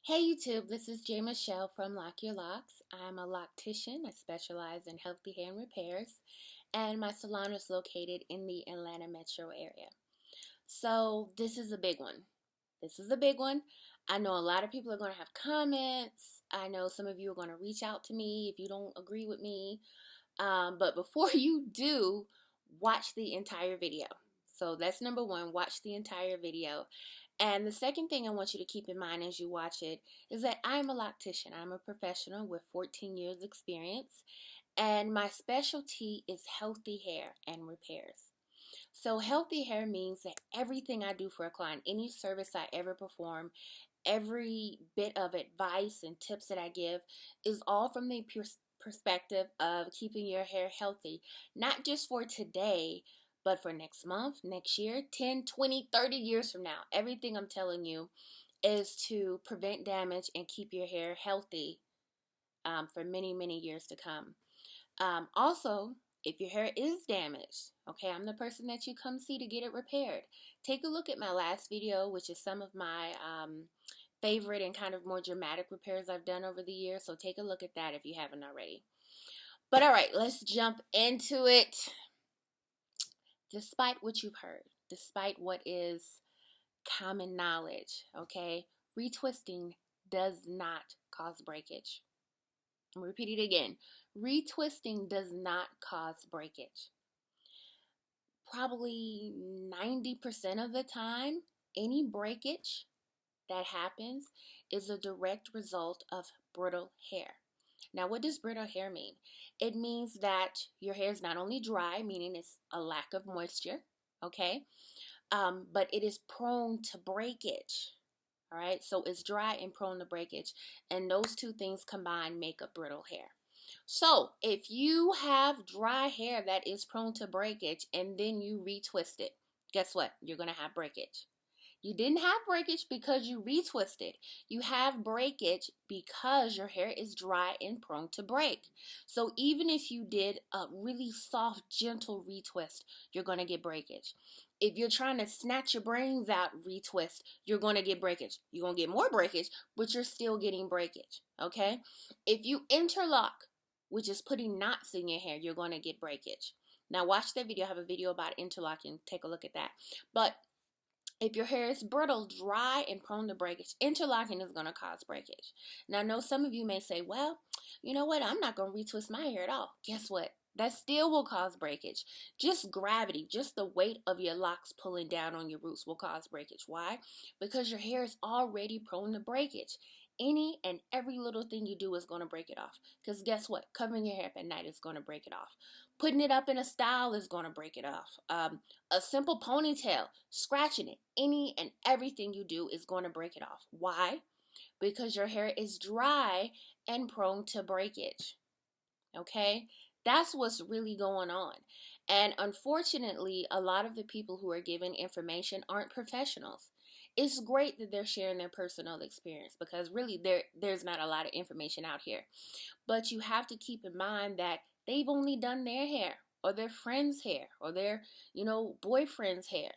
Hey YouTube, this is J.Michelle from LYL Locs. I'm a loctician. I specialize in healthy hair and repairs, and my salon is located in the Atlanta metro area. So this is a big one. This is a big one. I know a lot of people are going to have comments. I know some of you are going to reach out to me if you don't agree with me. But before you do, watch the entire video. So that's number one, watch the entire video. And the second thing I want you to keep in mind as you watch it is that I'm a loctician. I'm a professional with 14 years experience, and my specialty is healthy hair and repairs. So healthy hair means that everything I do for a client, any service I ever perform, every bit of advice and tips that I give is all from the perspective of keeping your hair healthy, not just for today, but for next month, next year, 10, 20, 30 years from now. Everything I'm telling you is to prevent damage and keep your hair healthy for many, many years to come. Also, if your hair is damaged, okay, I'm the person that you come see to get it repaired. Take a look at my last video, which is some of my favorite and kind of more dramatic repairs I've done over the years. So take a look at that if you haven't already. But all right, let's jump into it. Despite what you've heard, despite what is common knowledge, okay, retwisting does not cause breakage. I'm going to repeat it again. Retwisting does not cause breakage. Probably 90% of the time, any breakage that happens is a direct result of brittle hair. Now, what does brittle hair mean? It means that your hair is not only dry, meaning it's a lack of moisture, okay, but it is prone to breakage. All right, so it's dry and prone to breakage, and those two things combined make up brittle hair. So if you have dry hair that is prone to breakage and then you retwist it, guess what? You're going to have breakage. You didn't have breakage because you retwisted. You have breakage because your hair is dry and prone to break. So even if you did a really soft, gentle retwist, you're going to get breakage. If you're trying to snatch your brains out, retwist, you're going to get breakage. You're going to get more breakage, but you're still getting breakage, okay? If you interlock, which is putting knots in your hair, you're going to get breakage. Now watch that video. I have a video about interlocking. Take a look at that. But if your hair is brittle, dry, and prone to breakage, interlocking is going to cause breakage. Now, I know some of you may say, well, you know what? I'm not going to retwist my hair at all. Guess what? That still will cause breakage. Just gravity, just the weight of your locks pulling down on your roots will cause breakage. Why? Because your hair is already prone to breakage. Any and every little thing you do is going to break it off. Because guess what? Covering your hair up at night is going to break it off. Putting it up in a style is going to break it off. A simple ponytail, scratching it, any and everything you do is going to break it off. Why? Because your hair is dry and prone to breakage. Okay? That's what's really going on. And unfortunately, a lot of the people who are given information aren't professionals. It's great that they're sharing their personal experience because really there's not a lot of information out here. But you have to keep in mind that they've only done their hair or their friend's hair or their, boyfriend's hair.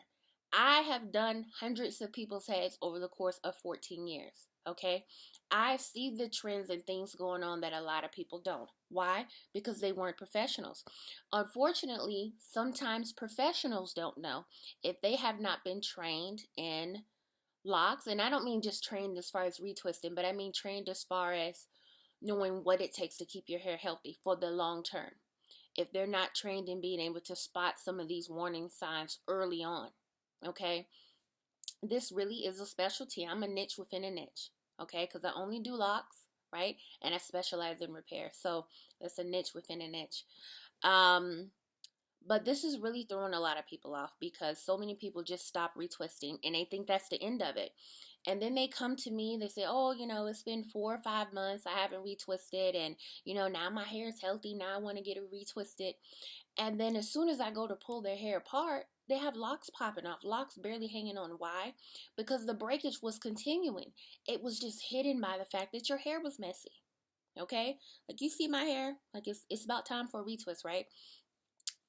I have done hundreds of people's heads over the course of 14 years. Okay, I see the trends and things going on that a lot of people don't. Why? Because they weren't professionals. Unfortunately, sometimes professionals don't know if they have not been trained in locks. And I don't mean just trained as far as retwisting, but I mean trained as far as knowing what it takes to keep your hair healthy for the long term. If they're not trained in being able to spot some of these warning signs early on, okay, this really is a specialty. I'm a niche within a niche, okay, because I only do locks, right, and I specialize in repair. So it's a niche within a niche. But this is really throwing a lot of people off because so many people just stop retwisting and they think that's the end of it. And then they come to me, they say, oh, it's been 4 or 5 months, I haven't retwisted, and, now my hair is healthy, now I want to get it retwisted. And then as soon as I go to pull their hair apart, they have locks popping off, locks barely hanging on. Why? Because the breakage was continuing. It was just hidden by the fact that your hair was messy. Okay? Like you see my hair, like it's about time for a retwist, right?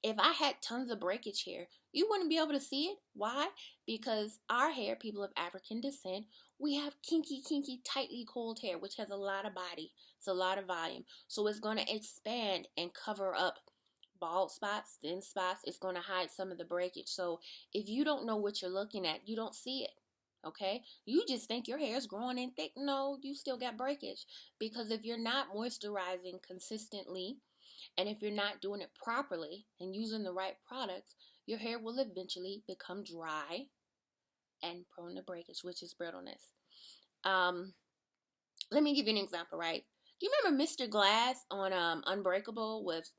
If I had tons of breakage hair, you wouldn't be able to see it. Why? Because our hair, people of African descent, We have kinky, tightly coiled hair, which has a lot of body. It's a lot of volume. So it's going to expand and cover up bald spots, thin spots. It's going to hide some of the breakage. So if you don't know what you're looking at, you don't see it. Okay? You just think your hair is growing in thick. No, you still got breakage. Because if you're not moisturizing consistently, and if you're not doing it properly and using the right products, your hair will eventually become dry and prone to breakage, which is brittleness. Let me give you an example, right? Do you remember Mr. Glass on Unbreakable with,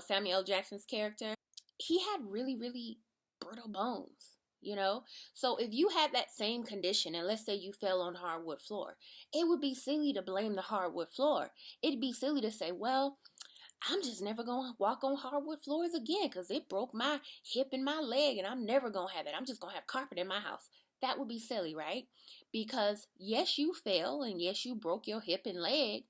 Samuel L. Jackson's character? He had really, really brittle bones, you know? So if you had that same condition, and let's say you fell on hardwood floor, it would be silly to blame the hardwood floor. It'd be silly to say, well, I'm just never going to walk on hardwood floors again because it broke my hip and my leg and I'm never going to have it. I'm just going to have carpet in my house. That would be silly, right? Because yes, you fell and yes, you broke your hip and leg,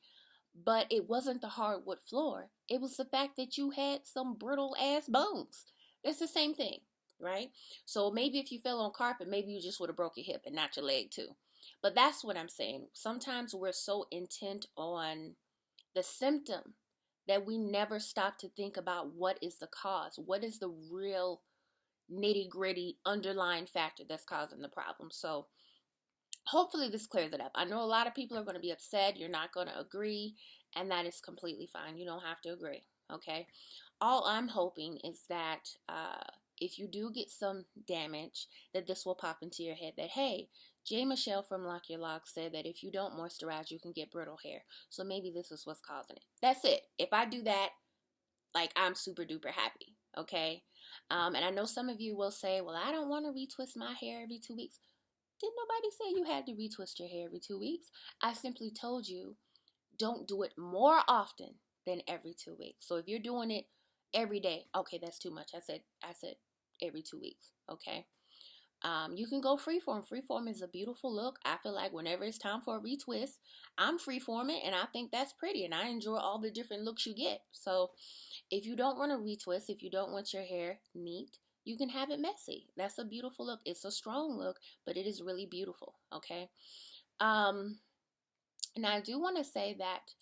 but it wasn't the hardwood floor. It was the fact that you had some brittle ass bones. That's the same thing, right? So maybe if you fell on carpet, maybe you just would have broke your hip and not your leg too. But that's what I'm saying. Sometimes we're so intent on the symptom that we never stop to think about what is the cause, what is the real nitty gritty underlying factor that's causing the problem. So hopefully this clears it up. I know a lot of people are going to be upset. You're not going to agree, and that is completely fine. You don't have to agree, okay? All I'm hoping is that if you do get some damage, that this will pop into your head that, hey, J.Michelle from LYL Locs said that if you don't moisturize, you can get brittle hair. So maybe this is what's causing it. That's it. If I do that, like, I'm super duper happy, okay? And I know some of you will say, well, I don't want to retwist my hair every 2 weeks. Did nobody say you had to retwist your hair every 2 weeks? I simply told you don't do it more often than every 2 weeks. So if you're doing it every day, okay, that's too much. I said every 2 weeks, okay? You can go freeform. Freeform is a beautiful look. I feel like whenever it's time for a retwist, I'm freeforming and I think that's pretty and I enjoy all the different looks you get. So if you don't want to retwist, if you don't want your hair neat, you can have it messy. That's a beautiful look. It's a strong look, but it is really beautiful, okay? And I do want to say that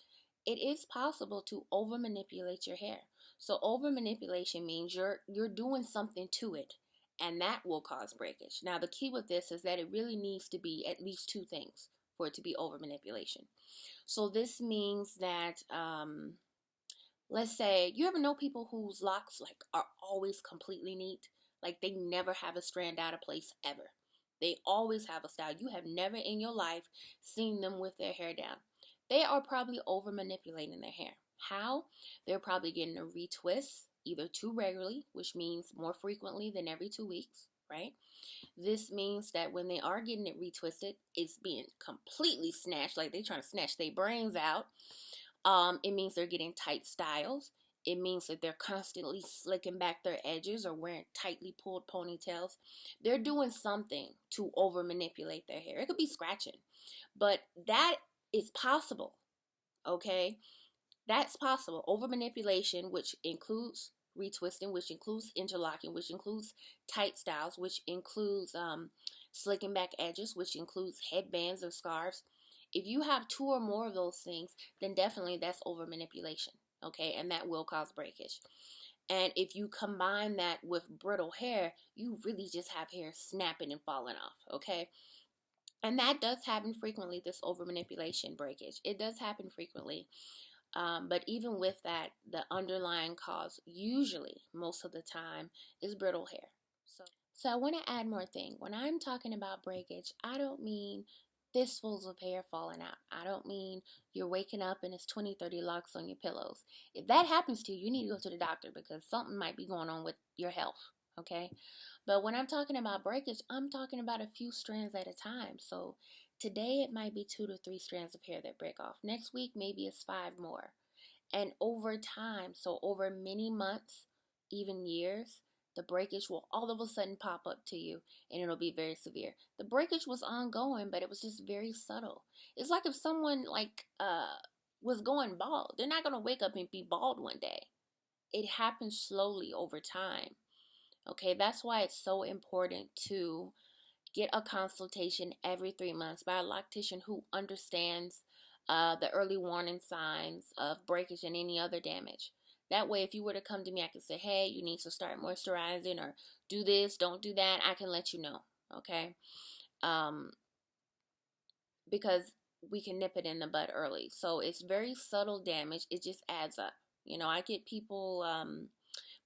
it is possible to over manipulate your hair. So over manipulation means you're doing something to it, and that will cause breakage. Now the key with this is that it really needs to be at least two things for it to be over manipulation. So this means that let's say you ever know people whose locks like are always completely neat, like they never have a strand out of place ever. They always have a style. You have never in your life seen them with their hair down. They are probably over manipulating their hair. How? They're probably getting a retwist either too regularly, which means more frequently than every 2 weeks, right? This means that when they are getting it retwisted, it's being completely snatched, like they're trying to snatch their brains out. It means they're getting tight styles. It means that they're constantly slicking back their edges or wearing tightly pulled ponytails. They're doing something to over manipulate their hair. It could be scratching, but that is possible, okay? That's possible. Over manipulation, which includes retwisting, which includes interlocking, which includes tight styles, which includes slicking back edges, which includes headbands or scarves. If you have two or more of those things, then definitely that's over manipulation, okay? And that will cause breakage. And if you combine that with brittle hair, you really just have hair snapping and falling off, okay? And that does happen frequently, this over manipulation breakage. It does happen frequently. But even with that, the underlying cause, usually, most of the time, is brittle hair. So I want to add more thing. When I'm talking about breakage, I don't mean fistfuls of hair falling out. I don't mean you're waking up and it's 20, 30 locks on your pillows. If that happens to you, you need to go to the doctor because something might be going on with your health, okay? But when I'm talking about breakage, I'm talking about a few strands at a time. So today it might be 2 to 3 strands of hair that break off. Next week, maybe it's 5 more. And over time, so over many months, even years, the breakage will all of a sudden pop up to you and it'll be very severe. The breakage was ongoing, but it was just very subtle. It's like if someone was going bald. They're not going to wake up and be bald one day. It happens slowly over time. Okay, that's why it's so important to get a consultation every 3 months by a loctician who understands the early warning signs of breakage and any other damage. That way, if you were to come to me, I could say, hey, you need to start moisturizing, or do this, don't do that. I can let you know, okay? Um, because we can nip it in the bud early. So it's very subtle damage. It just adds up. You know, I get people,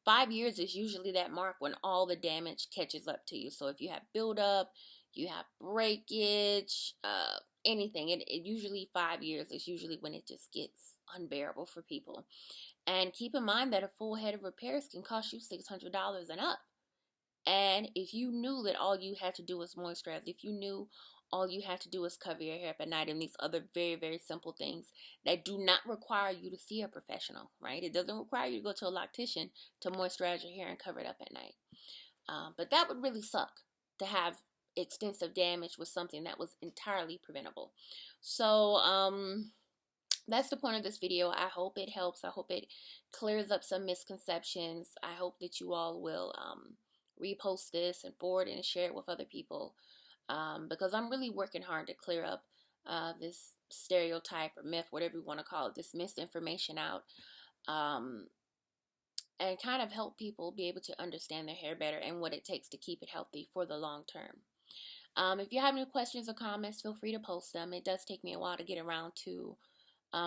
5 years is usually that mark when all the damage catches up to you. So if you have buildup, you have breakage, anything, it usually 5 years is usually when it just gets unbearable for people. And keep in mind that a full head of repairs can cost you $600 and up. And if you knew that all you had to do was moisturize, if you knew all you had to do was cover your hair up at night, and these other very, very simple things that do not require you to see a professional, right? It doesn't require you to go to a loctician to moisturize your hair and cover it up at night. But that would really suck to have extensive damage with something that was entirely preventable. So, that's the point of this video. I hope it helps. I hope it clears up some misconceptions. I hope that you all will repost this and forward and share it with other people, because I'm really working hard to clear up this stereotype or myth, whatever you want to call it, this misinformation out, um, and kind of help people be able to understand their hair better and what it takes to keep it healthy for the long term. If you have any questions or comments, feel free to post them. It does take me a while to get around to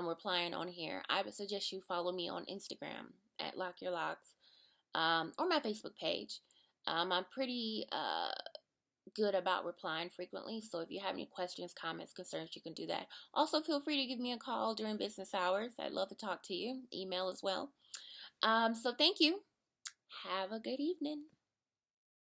replying on here. I would suggest you follow me on Instagram at LYL or my Facebook page. I'm pretty good about replying frequently, so if you have any questions, comments, concerns, you can do that. Also, feel free to give me a call during business hours. I'd love to talk to you. Email as well. So thank you. Have a good evening.